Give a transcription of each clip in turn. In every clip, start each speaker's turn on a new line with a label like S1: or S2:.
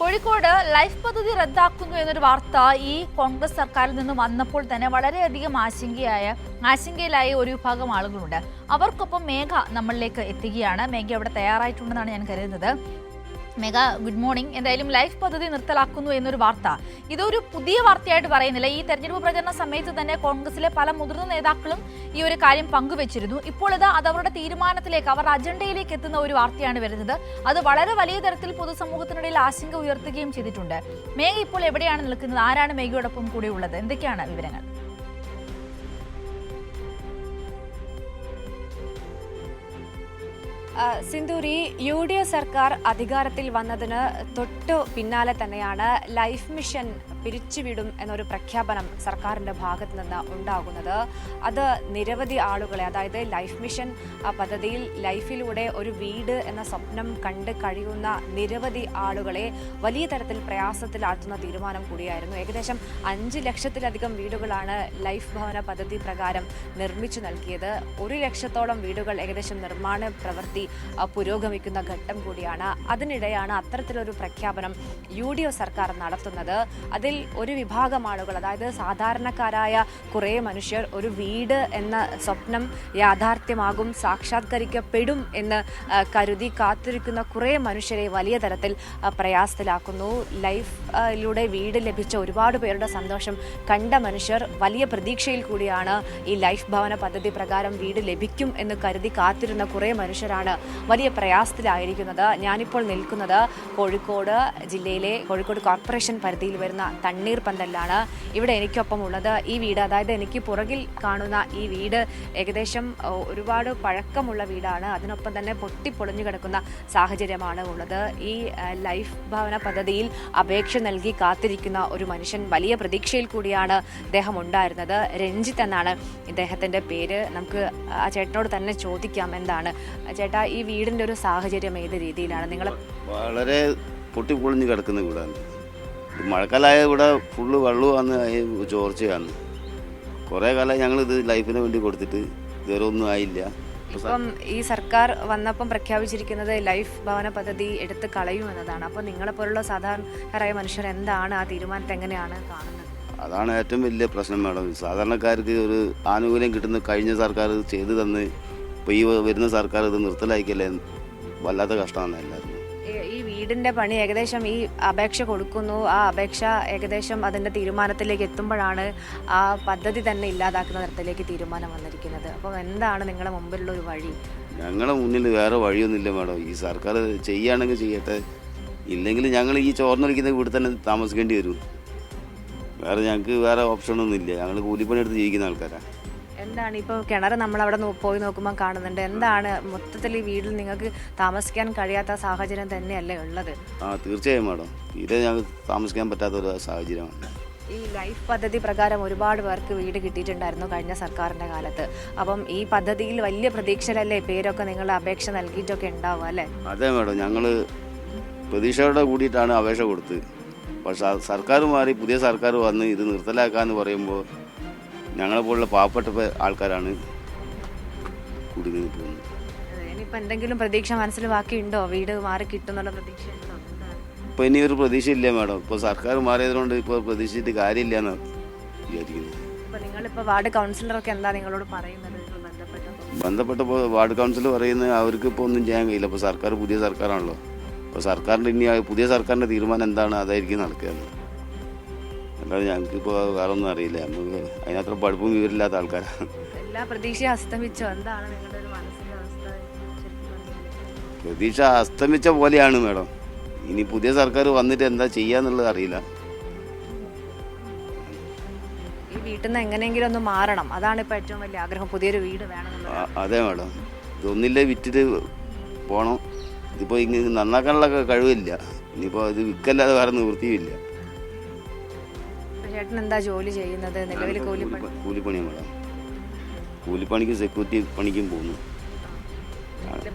S1: Kozhikode life പദ്ധതി റദ്ദാക്കുന്നു എന്നൊരു വാർത്ത ഈ കോൺഗ്രസ് സർക്കാരിൽ നിന്നും വന്നപ്പോൾ തന്നെ വളരെയധികം ആശങ്കയിലായ ഒരു വിഭാഗം ആളുകളുണ്ട്. അവർക്കൊപ്പം മേഘ നമ്മളിലേക്ക് എത്തുകയാണ്. മേഘ അവിടെ തയ്യാറായിട്ടുണ്ടെന്നാണ് ഞാൻ കരുതുന്നത്. മേഘ, ഗുഡ് മോർണിംഗ്. എന്തായാലും ലൈഫ് പദ്ധതി നിർത്തലാക്കുന്നു എന്നൊരു വാർത്ത ഇതൊരു പുതിയ വാർത്തയായിട്ട് പറയുന്നില്ല. ഈ തെരഞ്ഞെടുപ്പ് പ്രചരണ സമയത്ത് തന്നെ കോൺഗ്രസിലെ പല മുതിർന്ന നേതാക്കളും ഈ ഒരു കാര്യം പങ്കുവച്ചിരുന്നു. ഇപ്പോൾ അത് അവരുടെ തീരുമാനത്തിലേക്ക്, അവരുടെ അജണ്ടയിലേക്ക് എത്തുന്ന ഒരു വാർത്തയാണ് വരുന്നത്. അത് വളരെ വലിയ തരത്തിൽ പൊതുസമൂഹത്തിനിടയിൽ ആശങ്ക ഉയർത്തുകയും ചെയ്തിട്ടുണ്ട്. മേഘ ഇപ്പോൾ എവിടെയാണ് നിൽക്കുന്നത്? ആരാണ് മേഘയോടൊപ്പം കൂടെ ഉള്ളത്? എന്തൊക്കെയാണ് വിവരങ്ങൾ?
S2: സിന്ധൂരി, UDF സർക്കാർ അധികാരത്തിൽ വന്നതിന് തൊട്ടു പിന്നാലെ തന്നെയാണ് ലൈഫ് മിഷൻ പിരിച്ചുവിടും എന്നൊരു പ്രഖ്യാപനം സർക്കാരിൻ്റെ ഭാഗത്ത് നിന്ന് ഉണ്ടാകുന്നത്. അത് നിരവധി ആളുകളെ, അതായത് ലൈഫ് മിഷൻ പദ്ധതിയിൽ ലൈഫിലൂടെ ഒരു വീട് എന്ന സ്വപ്നം കണ്ട് കഴിയുന്ന നിരവധി ആളുകളെ വലിയ തരത്തിൽ പ്രയാസത്തിലാഴ്ത്തുന്ന തീരുമാനം കൂടിയായിരുന്നു. ഏകദേശം 5 ലക്ഷത്തിലധികം വീടുകളാണ് ലൈഫ് ഭവന പദ്ധതി പ്രകാരം നിർമ്മിച്ചു നൽകിയത്. 1 ലക്ഷത്തോളം വീടുകൾ ഏകദേശം നിർമ്മാണ പ്രവൃത്തി പുരോഗമിക്കുന്ന ഘട്ടം കൂടിയാണ്. അതിനിടെയാണ് അത്തരത്തിലൊരു പ്രഖ്യാപനം UDF സർക്കാർ നടത്തുന്നത്. അതിൽ ഒരു വിഭാഗം ആളുകൾ, അതായത് സാധാരണക്കാരായ കുറേ മനുഷ്യർ, ഒരു വീട് എന്ന സ്വപ്നം യാഥാർത്ഥ്യമാകും, സാക്ഷാത്കരിക്കപ്പെടും എന്ന് കരുതി കാത്തിരിക്കുന്ന കുറേ മനുഷ്യരെ വലിയ തരത്തിൽ പ്രയാസത്തിലാക്കുന്നു. ലൈഫിലൂടെ വീട് ലഭിച്ച ഒരുപാട് പേരുടെ സന്തോഷം കണ്ട മനുഷ്യർ വലിയ പ്രതീക്ഷയിൽ കൂടിയാണ് ഈ ലൈഫ് ഭവന പദ്ധതി പ്രകാരം വീട് ലഭിക്കും എന്ന് കരുതി കാത്തിരുന്ന കുറേ മനുഷ്യരാണ് വലിയ പ്രയാസത്തിലായിരിക്കുന്നത്. ഞാനിപ്പോൾ നിൽക്കുന്നത് കോഴിക്കോട് ജില്ലയിലെ കോഴിക്കോട് കോർപ്പറേഷൻ പരിധിയിൽ വരുന്ന തണ്ണീർപന്തലിലാണ്. ഇവിടെ എനിക്കൊപ്പം ഉള്ളത് ഈ വീട്, അതായത് എനിക്ക് പുറകിൽ കാണുന്ന ഈ വീട് ഏകദേശം ഒരുപാട് പഴക്കമുള്ള വീടാണ്. അതിനൊപ്പം തന്നെ പൊട്ടിപ്പൊളിഞ്ഞു കിടക്കുന്ന സാഹചര്യമാണ് ഉള്ളത്. ഈ ലൈഫ് ഭവന പദ്ധതിയിൽ അപേക്ഷ നൽകി കാത്തിരിക്കുന്ന ഒരു മനുഷ്യൻ, വലിയ പ്രതീക്ഷയിൽ കൂടിയാണ് ഇദ്ദേഹം ഉണ്ടായിരുന്നത്. രഞ്ജിത്ത് എന്നാണ് ഇദ്ദേഹത്തിൻ്റെ പേര്. നമുക്ക് ആ ചേട്ടനോട് തന്നെ ചോദിക്കാം, എന്താണ് ചേട്ടാ ഈ വീടിൻ്റെ ഒരു സാഹചര്യം ഏത് രീതിയിലാണ്? നിങ്ങൾ
S3: വളരെ പൊട്ടിപ്പൊളിഞ്ഞ് കിടക്കുന്ന വീടാണ്. മഴക്കാലമായ ഇവിടെ ഫുള്ള് വെള്ളമാണ്, ചോർച്ചയാണ്. കുറേ കാലം ഞങ്ങളിത് ലൈഫിന് വേണ്ടി കൊടുത്തിട്ട് ഇതുവരെ ഒന്നും ആയില്ല.
S2: ഇപ്പം ഈ സർക്കാർ വന്നപ്പം പ്രഖ്യാപിച്ചിരിക്കുന്നത് ലൈഫ് ഭവന പദ്ധതി എടുത്ത് കളയുമെന്നതാണ്. അപ്പോൾ നിങ്ങളെപ്പോലുള്ള സാധാരണക്കാരായ മനുഷ്യർ എന്താണ് ആ തീരുമാനത്തെ എങ്ങനെയാണ് കാണുന്നത്?
S3: അതാണ് ഏറ്റവും വലിയ പ്രശ്നം മാഡം. സാധാരണക്കാർക്ക് ഒരു ആനുകൂല്യം കിട്ടുന്ന കഴിഞ്ഞ സർക്കാർ ചെയ്തു തന്ന് ഇപ്പോൾ ഈ വരുന്ന സർക്കാർ ഇത് നിർത്തലാക്കിയല്ലേ, വല്ലാത്ത കഷ്ടമാണ് എല്ലാവരും.
S2: ഈ വീടിൻ്റെ പണി ഏകദേശം ഈ അപേക്ഷ കൊടുക്കുന്നു, ആ അപേക്ഷ ഏകദേശം അതിൻ്റെ തീരുമാനത്തിലേക്ക് എത്തുമ്പോഴാണ് ആ പദ്ധതി തന്നെ ഇല്ലാതാക്കുന്ന തരത്തിലേക്ക് തീരുമാനം വന്നിരിക്കുന്നത്. അപ്പോൾ എന്താണ് നിങ്ങളുടെ മുമ്പിലുള്ള ഒരു വഴി?
S3: ഞങ്ങളുടെ മുന്നിൽ വേറെ വഴിയൊന്നുമില്ല മാഡം. ഈ സർക്കാർ ചെയ്യുകയാണെങ്കിൽ ചെയ്യട്ടെ, ഇല്ലെങ്കിൽ ഞങ്ങൾ ഈ ചോർന്നൊലിക്കുന്ന വീട്ടിൽ തന്നെ താമസിക്കേണ്ടി വരും. ഞങ്ങൾക്ക് വേറെ ഓപ്ഷനൊന്നുമില്ല. ഞങ്ങൾ കൂലിപ്പണി എടുത്ത് ജീവിക്കുന്ന ആൾക്കാരാണ്.
S2: എന്താണ് ഇപ്പോൾ കിണർ നമ്മളവിടെ പോയി നോക്കുമ്പോൾ കാണുന്നുണ്ട്, എന്താണ് മൊത്തത്തിൽ ഈ വീട്ടിൽ നിങ്ങൾക്ക് താമസിക്കാൻ കഴിയാത്ത സാഹചര്യം തന്നെയല്ലേ ഉള്ളത്?
S3: തീർച്ചയായും മാഡം, തീരെ ഞങ്ങൾക്ക് താമസിക്കാൻ പറ്റാത്ത ഒരു സാഹചര്യമാണ്.
S2: ഈ ലൈഫ് പദ്ധതി പ്രകാരം ഒരുപാട് പേർക്ക് വീട് കിട്ടിയിട്ടുണ്ടായിരുന്നു കഴിഞ്ഞ സർക്കാരിൻ്റെ കാലത്ത്. അപ്പം ഈ പദ്ധതിയിൽ വലിയ പ്രതീക്ഷയിലല്ലേ പേരൊക്കെ നിങ്ങൾ അപേക്ഷ നൽകിയിട്ടൊക്കെ ഉണ്ടാവും അല്ലേ?
S3: അതെ മാഡം, ഞങ്ങൾ പ്രതീക്ഷയോടെ കൂടിയിട്ടാണ് അപേക്ഷ കൊടുത്തത്. പക്ഷെ സർക്കാർ മാറി പുതിയ സർക്കാർ വന്ന് ഇത് നിർത്തലാക്കാന്ന് പറയുമ്പോൾ ഞങ്ങളെപ്പോലുള്ള പാവപ്പെട്ട ആൾക്കാരാണ് കൂടി നിൽക്കുന്നത്.
S2: ഇനിയിപ്പോൾ എന്തെങ്കിലും പ്രതീക്ഷ മനസ്സിൽ ബാക്കിയുണ്ടോ? വീട് മാറി കിട്ടുന്നുള്ള പ്രതീക്ഷ ഉണ്ടോ?
S3: ഇപ്പോൾ ഇനി ഒരു പ്രതീക്ഷയില്ല മാഡം. ഇപ്പോൾ സർക്കാർ മാറിയതുകൊണ്ട് ഇപ്പോൾ പ്രതീക്ഷിച്ചിട്ട് കാര്യമില്ല എന്നാണ് വിചാരിക്കുന്നത്.
S2: ഇപ്പോൾ നിങ്ങളിപ്പോൾ വാർഡ് കൗൺസിലറൊക്കെ എന്താ നിങ്ങളോട് പറയുന്നത്?
S3: ബന്ധപ്പെട്ടപ്പോൾ വാർഡ് കൗൺസിലർ പറയുന്നത് അവർക്ക് ഇപ്പോൾ ഒന്നും ചെയ്യാൻ കഴിയില്ല. ഇപ്പോൾ സർക്കാർ പുതിയ സർക്കാരാണല്ലോ. അപ്പോൾ സർക്കാരിൻ്റെ ഇനി പുതിയ സർക്കാരിൻ്റെ തീരുമാനം എന്താണ് അതായിരിക്കും നടക്കുകയെന്ന്. അല്ലാതെ ഞങ്ങൾക്കിപ്പോൾ വേറെ ഒന്നും അറിയില്ല. നമുക്ക് അതിനത്ര പഠിപ്പും വിവരമില്ലാത്ത ആൾക്കാരാണ്.
S2: എല്ലാ പ്രതീക്ഷയും അസ്തമിച്ചോ? എന്താണ് നിങ്ങളുടെ ഒരു മനസ്സിൻ്റെ അവസ്ഥ?
S3: പ്രതീക്ഷ അസ്തമിച്ച പോലെയാണ് മാഡം. ഇനി പുതിയ സർക്കാർ വന്നിട്ട് എന്താ ചെയ്യാന്നുള്ളത് അറിയില്ല.
S2: ഈ വീട്ടിൽ നിന്ന് എങ്ങനെയെങ്കിലും ഒന്ന് മാറണം, അതാണ് ഇപ്പോൾ ഏറ്റവും വലിയ ആഗ്രഹം. പുതിയൊരു വീട് വേണമെന്നുള്ളത്.
S3: അതെ മാഡം, ഇതൊന്നില്ലേ വിറ്റിട്ട് പോകണം. ഇതിപ്പോൾ ഇങ്ങനെ നന്നാക്കാനുള്ള കഴിവില്ല. ഇനിയിപ്പോൾ ഇത് വിൽക്കല്ലാതെ വേറെ നിവൃത്തിയുമില്ല.
S2: ചേട്ടൻ എന്താ ജോലി ചെയ്യുന്നത്? നിലവിൽ
S3: കൂലിപ്പണിയാണ് മാഡം. കൂലിപ്പണിക്കും സെക്യൂരിറ്റി പണിക്കും പോകുന്നു.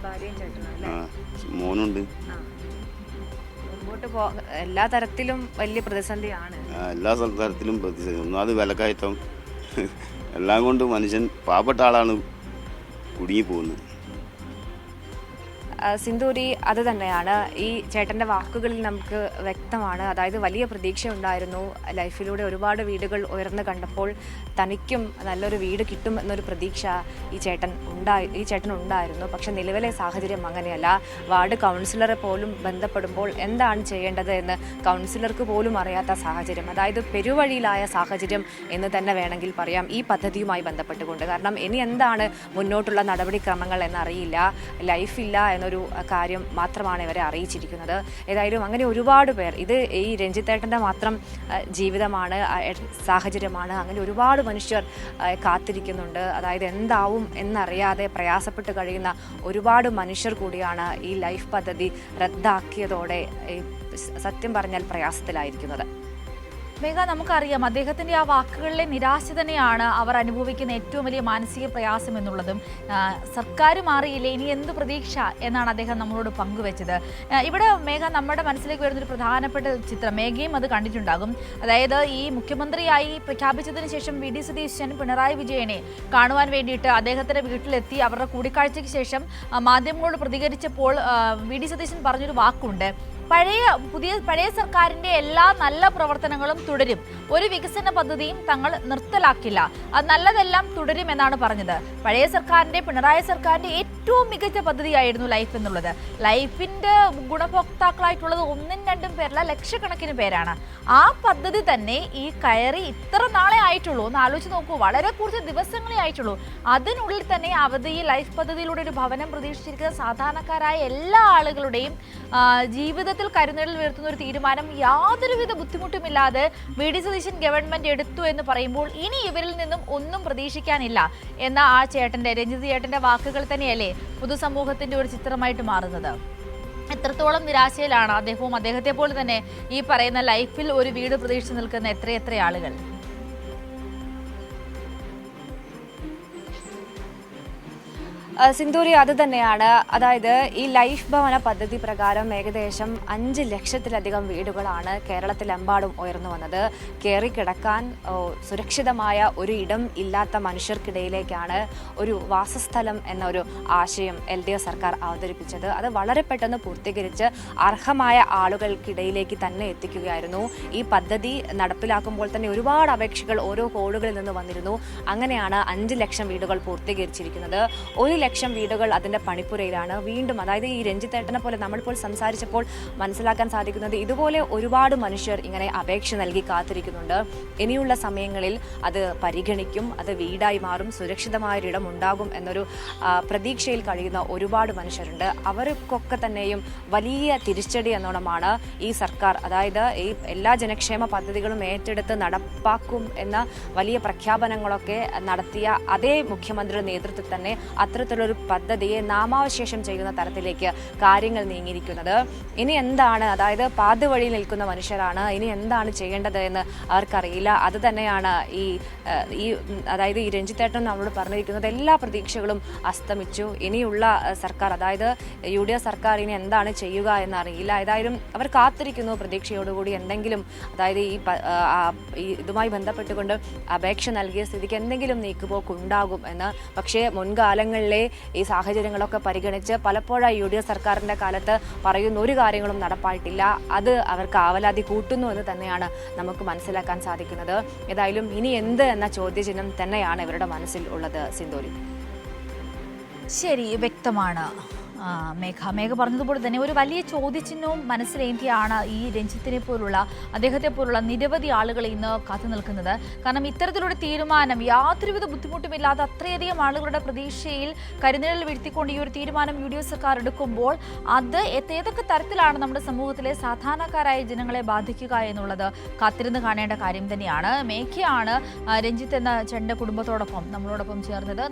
S3: മോനുണ്ട്.
S2: മുമ്പോട്ട് എല്ലാ തരത്തിലും വലിയ പ്രതിസന്ധിയാണ്.
S3: എല്ലാ തരത്തിലും പ്രതിസന്ധി. ഒന്നാമത് വിലക്കയറ്റം, എല്ലാം കൊണ്ട് മനുഷ്യൻ പാവപ്പെട്ട ആളാണ് കുടുങ്ങി പോകുന്നത്.
S2: സിന്ദൂരി അത് തന്നെയാണ്. ഈ ചേട്ടൻ്റെ വാക്കുകളിൽ നമുക്ക് വ്യക്തമാണ്. അതായത് വലിയ പ്രതീക്ഷ ഉണ്ടായിരുന്നു. ലൈഫിലൂടെ ഒരുപാട് വീടുകൾ ഉയർന്നു കണ്ടപ്പോൾ തനിക്കും നല്ലൊരു വീട് കിട്ടും എന്നൊരു പ്രതീക്ഷ ഈ ചേട്ടനുണ്ടായിരുന്നു. പക്ഷെ നിലവിലെ സാഹചര്യം അങ്ങനെയല്ല. വാർഡ് കൗൺസിലറെ പോലും ബന്ധപ്പെടുമ്പോൾ എന്താണ് ചെയ്യേണ്ടത് എന്ന് കൗൺസിലർക്ക് പോലും അറിയാത്ത സാഹചര്യം, അതായത് പെരുവഴിയിലായ സാഹചര്യം എന്ന് തന്നെ വേണമെങ്കിൽ പറയാം ഈ പദ്ധതിയുമായി ബന്ധപ്പെട്ടുകൊണ്ട്. കാരണം ഇനി എന്താണ് മുന്നോട്ടുള്ള നടപടിക്രമങ്ങൾ എന്നറിയില്ല. ലൈഫില്ല എന്നൊരു കാര്യം മാത്രമാണ് ഇവരെ അറിയിച്ചിരിക്കുന്നത്. ഏതായാലും അങ്ങനെ ഒരുപാട് പേർ, ഇത് ഈ രഞ്ജിത്തേട്ടൻ്റെ മാത്രം ജീവിതമാണ്, സാഹചര്യമാണ്. അങ്ങനെ ഒരുപാട് മനുഷ്യർ കാത്തിരിക്കുന്നുണ്ട്. അതായത് എന്താവും എന്നറിയാതെ പ്രയാസപ്പെട്ട് കഴിയുന്ന ഒരുപാട് മനുഷ്യർ കൂടിയാണ് ഈ ലൈഫ് പദ്ധതി റദ്ദാക്കിയതോടെ സത്യം പറഞ്ഞാൽ പ്രയാസത്തിലായിരിക്കുന്നത്.
S1: മേഘ, നമുക്കറിയാം അദ്ദേഹത്തിന്റെ ആ വാക്കുകളിലെ നിരാശ തന്നെയാണ് അവർ അനുഭവിക്കുന്ന ഏറ്റവും വലിയ മാനസിക പ്രയാസം എന്നുള്ളതും. സർക്കാർ മാറിയില്ലേ, ഇനി എന്ത് പ്രതീക്ഷ എന്നാണ് അദ്ദേഹം നമ്മളോട് പങ്കുവെച്ചത്. ഇവിടെ മേഘ, നമ്മുടെ മനസ്സിലേക്ക് വരുന്നൊരു പ്രധാനപ്പെട്ട ചിത്രം, മേഘയും അത് കണ്ടിട്ടുണ്ടാകും. അതായത് ഈ മുഖ്യമന്ത്രിയായി പ്രഖ്യാപിച്ചതിന് ശേഷം വി.ഡി. സതീശൻ പിണറായി വിജയനെ കാണുവാൻ വേണ്ടിയിട്ട് അദ്ദേഹത്തിന്റെ വീട്ടിലെത്തി. അവരുടെ കൂടിക്കാഴ്ചയ്ക്ക് ശേഷം മാധ്യമങ്ങളോട് പ്രതികരിച്ചപ്പോൾ വി.ഡി. സതീശൻ പറഞ്ഞൊരു വാക്കുണ്ട്, പഴയ സർക്കാരിന്റെ എല്ലാ നല്ല പ്രവർത്തനങ്ങളും തുടരും, ഒരു വികസന പദ്ധതിയും തങ്ങൾ നിർത്തലാക്കില്ല, അത് നല്ലതെല്ലാം തുടരും എന്നാണ് പറഞ്ഞത്. പഴയ സർക്കാരിന്റെ, പിണറായി സർക്കാരിന്റെ ഏറ്റവും മികച്ച പദ്ധതിയായിരുന്നു ലൈഫ് എന്നുള്ളത്. ലൈഫിന്റെ ഗുണഭോക്താക്കളായിട്ടുള്ളത് 1-2 പേരല്ല, ലക്ഷക്കണക്കിന് പേരാണ്. ആ പദ്ധതി തന്നെ ഈ കയറി ഇത്ര നാളെ ആയിട്ടുള്ളൂ. ഒന്ന് ആലോചിച്ച് നോക്കൂ, വളരെ കുറച്ച് ദിവസങ്ങളെ ആയിട്ടുള്ളൂ. അതിനുള്ളിൽ തന്നെ അവധി ലൈഫ് പദ്ധതിയിലൂടെ ഒരു ഭവനം പ്രതീക്ഷിച്ചിരിക്കുന്ന സാധാരണക്കാരായ എല്ലാ ആളുകളുടെയും ജീവിതത്തിൽ കരുനിഴൽ വീഴ്ത്തുന്ന ഒരു തീരുമാനം യാതൊരുവിധ ബുദ്ധിമുട്ടുമില്ലാതെ വി.ഡി. സതീശൻ ഗവൺമെന്റ് എടുത്തു എന്ന് പറയുമ്പോൾ ഇനി ഇവരിൽ നിന്നും ഒന്നും പ്രതീക്ഷിക്കാനില്ല എന്ന ആ ചേട്ടന്റെ, രഞ്ജിത് ചേട്ടന്റെ വാക്കുകൾ തന്നെയല്ലേ പൊതുസമൂഹത്തിന്റെ ഒരു ചിത്രമായിട്ട് മാറുന്നത്. എത്രത്തോളം നിരാശയിലാണ് അദ്ദേഹവും അദ്ദേഹത്തെ പോലെ തന്നെ ഈ പറയുന്ന ലൈഫിൽ ഒരു വീട് പ്രതീക്ഷിച്ച് നിൽക്കുന്ന എത്രയെത്ര ആളുകൾ.
S2: സിന്ദൂരി അത് തന്നെയാണ്. അതായത് ഈ ലൈഫ് ഭവന പദ്ധതി പ്രകാരം ഏകദേശം 5 ലക്ഷത്തിലധികം വീടുകളാണ് കേരളത്തിലെമ്പാടും ഉയർന്നു വന്നത്. കയറിക്കിടക്കാൻ സുരക്ഷിതമായ ഒരു ഇടം ഇല്ലാത്ത മനുഷ്യർക്കിടയിലേക്കാണ് ഒരു വാസസ്ഥലം എന്നൊരു ആശയം LDF സർക്കാർ അവതരിപ്പിച്ചത്. അത് വളരെ പെട്ടെന്ന് പൂർത്തീകരിച്ച് അർഹമായ ആളുകൾക്കിടയിലേക്ക് തന്നെ എത്തിക്കുകയായിരുന്നു. ഈ പദ്ധതി നടപ്പിലാക്കുമ്പോൾ തന്നെ ഒരുപാട് അപേക്ഷകൾ ഓരോ കോഡുകളിൽ നിന്ന് വന്നിരുന്നു. അങ്ങനെയാണ് 5 ലക്ഷം വീടുകൾ പൂർത്തീകരിച്ചിരിക്കുന്നത്. 1 ലക്ഷം വീടുകൾ അതിൻ്റെ പണിപ്പുരയിലാണ്. വീണ്ടും അതായത് ഈ രഞ്ജിത്തേട്ടനെ പോലെ നമ്മളിപ്പോൾ സംസാരിച്ചപ്പോൾ മനസ്സിലാക്കാൻ സാധിക്കുന്നത് ഇതുപോലെ ഒരുപാട് മനുഷ്യർ ഇങ്ങനെ അപേക്ഷ നൽകി കാത്തിരിക്കുന്നുണ്ട്. ഇനിയുള്ള സമയങ്ങളിൽ അത് പരിഗണിക്കും, അത് വീടായി മാറും, സുരക്ഷിതമായൊരിടം ഉണ്ടാകും എന്നൊരു പ്രതീക്ഷയിൽ കഴിയുന്ന ഒരുപാട് മനുഷ്യരുണ്ട്. അവർക്കൊക്കെ തന്നെയും വലിയ തിരിച്ചടി എന്നോണമാണ് ഈ സർക്കാർ, അതായത് ഈ എല്ലാ ജനക്ഷേമ പദ്ധതികളും ഏറ്റെടുത്ത് നടപ്പാക്കും എന്ന വലിയ പ്രഖ്യാപനങ്ങളൊക്കെ നടത്തിയ അതേ മുഖ്യമന്ത്രിയുടെ നേതൃത്വത്തിൽ തന്നെ അത്തരത്തിലൊരു പദ്ധതിയെ നാമാവശേഷം ചെയ്യുന്ന തരത്തിലേക്ക് കാര്യങ്ങൾ നീങ്ങിയിരിക്കുന്നത്. ഇനി എന്താണ്, അതായത് പാതിവഴിയിൽ നിൽക്കുന്ന മനുഷ്യരാണ്, ഇനി എന്താണ് ചെയ്യേണ്ടത് എന്ന് അവർക്കറിയില്ല. അത് തന്നെയാണ് അതായത് ഈ രഞ്ജിത്തേട്ടൻ നമ്മളോട് പറഞ്ഞിരിക്കുന്നത്. എല്ലാ പ്രതീക്ഷകളും അസ്തമിച്ചു. ഇനിയുള്ള സർക്കാർ, അതായത് UDF സർക്കാർ ഇനി എന്താണ് ചെയ്യുക എന്നറിയില്ല. ഏതായാലും അവർ കാത്തിരിക്കുന്നു പ്രതീക്ഷയോടുകൂടി എന്തെങ്കിലും, അതായത് ഈ ഇതുമായി ബന്ധപ്പെട്ടുകൊണ്ട് അപേക്ഷ നൽകിയ സ്ഥിതിക്ക് എന്തെങ്കിലും നീക്കുപോക്ക് ഉണ്ടാകും എന്ന്. പക്ഷേ മുൻകാലങ്ങളിലെ ഈ സാഹചര്യങ്ങളൊക്കെ പരിഗണിച്ച് പലപ്പോഴായി UDF സർക്കാരിൻ്റെ കാലത്ത് പറയുന്ന ഒരു കാര്യങ്ങളും നടപ്പായിട്ടില്ല. അത് അവർക്ക് ആവലാതി കൂട്ടുന്നു എന്ന് തന്നെയാണ് നമുക്ക് മനസ്സിലാക്കാൻ സാധിക്കുന്നത്. ഏതായാലും ഇനി എന്ത് എന്ന ചോദ്യചിഹ്നം തന്നെയാണ് ഇവരുടെ മനസ്സിൽ ഉള്ളത്. സിന്ദൂരി,
S1: ശരി, വ്യക്തമാണ്. മേഘ പറഞ്ഞതുപോലെ തന്നെ ഒരു വലിയ ചോദ്യചിഹ്നവും മനസ്സിലേന്തിയാണ് ഈ രഞ്ജിത്തിനെ പോലുള്ള, അദ്ദേഹത്തെ പോലുള്ള നിരവധി ആളുകൾ ഇന്ന് കാത്തു നിൽക്കുന്നത്. കാരണം ഇത്തരത്തിലൊരു തീരുമാനം യാതൊരുവിധ ബുദ്ധിമുട്ടുമില്ലാതെ അത്രയധികം ആളുകളുടെ പ്രതീക്ഷയിൽ കരുനിഴൽ വീഴ്ത്തിക്കൊണ്ട് ഈ ഒരു തീരുമാനം UDF സർക്കാർ എടുക്കുമ്പോൾ അത് ഏതൊക്കെ തരത്തിലാണ് നമ്മുടെ സമൂഹത്തിലെ സാധാരണക്കാരായ ജനങ്ങളെ ബാധിക്കുക എന്നുള്ളത് കാത്തിരുന്ന് കാണേണ്ട കാര്യം തന്നെയാണ്. മേഘയാണ് രഞ്ജിത്ത് എന്ന ചേട്ടൻ്റെ കുടുംബത്തോടൊപ്പം നമ്മളോടൊപ്പം ചേർന്നത്.